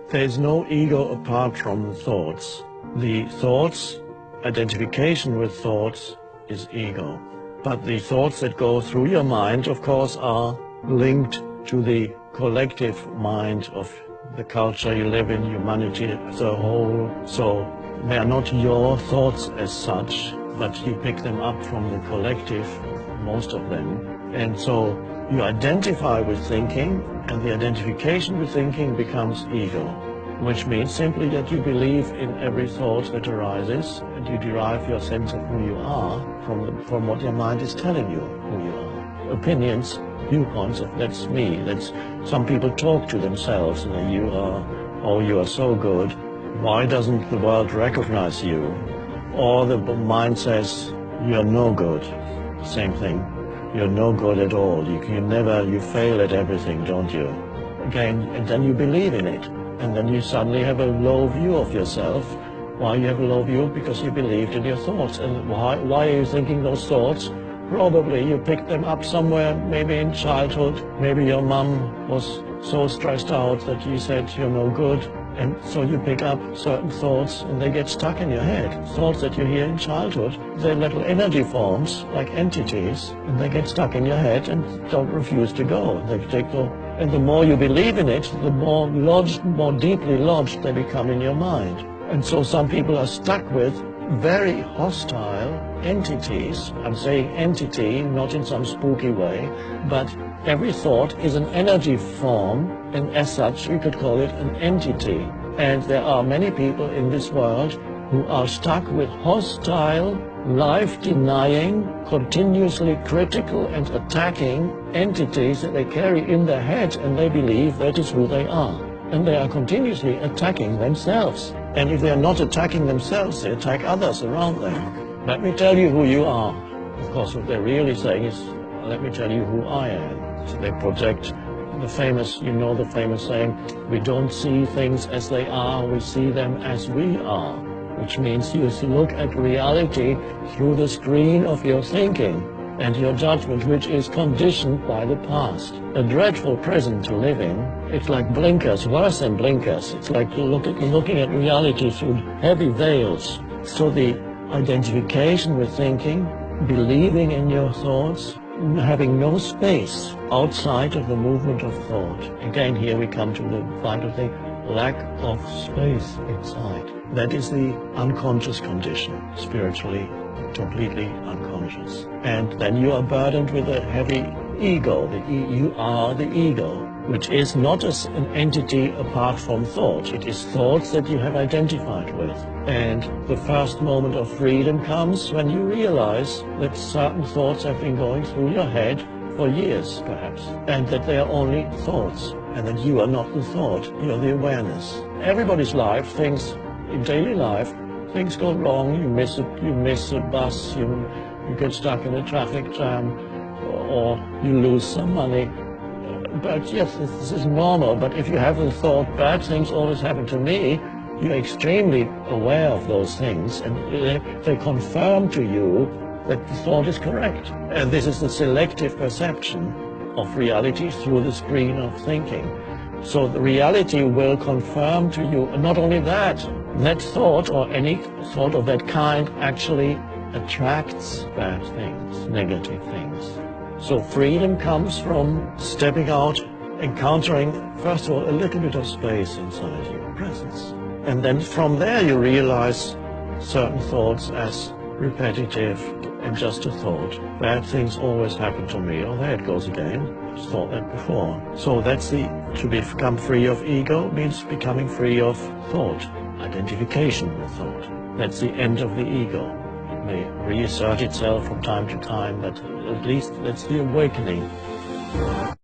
There is no ego apart from thoughts. The thoughts, identification with thoughts is ego. But the thoughts that go through your mind, of course, are linked to the collective mind of the culture you live in, humanity as a whole. So they are not your thoughts as such, but you pick them up from the collective, most of them. And so you identify with thinking, and the identification with thinking becomes ego, which means simply that you believe in every thought that arises, and you derive your sense of who you are from what your mind is telling you who you are. Opinions, viewpoints of that's me. That's some people talk to themselves and then you are so good. Why doesn't the world recognize you? Or the mind says you're no good. Same thing. You're no good at all. You fail at everything, don't you? Again, and then you believe in it. And then you suddenly have a low view of yourself. Why you have a low view? Because you believed in your thoughts. And why are you thinking those thoughts? Probably you picked them up somewhere, maybe in childhood. Maybe your mom was so stressed out that you said you're no good. And so you pick up certain thoughts and they get stuck in your head. Thoughts that you hear in childhood, they're little energy forms, like entities, and they get stuck in your head and don't refuse to go. And the more you believe in it, the more lodged, more deeply lodged they become in your mind. And so some people are stuck with very hostile entities. I'm saying entity, not in some spooky way, but every thought is an energy form, and as such you could call it an entity. And there are many people in this world who are stuck with hostile, life-denying, continuously critical and attacking entities that they carry in their head, and they believe that is who they are. And they are continuously attacking themselves. And if they are not attacking themselves, they attack others around them. Let me tell you who you are. Of course, what they're really saying is, let me tell you who I am. So they project the famous saying, we don't see things as they are, we see them as we are. Which means you look at reality through the screen of your thinking and your judgment, which is conditioned by the past. A dreadful prison to live in. It's like blinkers, worse than blinkers. It's like looking at reality through heavy veils. So the identification with thinking, believing in your thoughts, having no space outside of the movement of thought. Again, here we come to the vital thing, lack of space inside. That is the unconscious condition, spiritually, completely unconscious. And then you are burdened with a heavy ego. You are the ego, which is not as an entity apart from thought. It is thoughts that you have identified with. And the first moment of freedom comes when you realize that certain thoughts have been going through your head for years, perhaps, and that they are only thoughts, and that you are not the thought, you are the awareness. Everybody's life, in daily life, things go wrong, you miss a bus, you get stuck in a traffic jam, or you lose some money. But yes, this is normal, but if you have the thought, bad things always happen to me, you're extremely aware of those things, and they confirm to you that the thought is correct. And this is the selective perception of reality through the screen of thinking. So the reality will confirm to you, and not only that thought or any thought of that kind actually attracts bad things, negative things. So freedom comes from stepping out, encountering, first of all, a little bit of space inside you, presence. And then from there you realize certain thoughts as repetitive and just a thought. Bad things always happen to me. Oh, there it goes again. I thought that before. So that's to become free of ego means becoming free of thought, identification with thought. That's the end of the ego. It may reassert itself from time to time, but at least that's the awakening.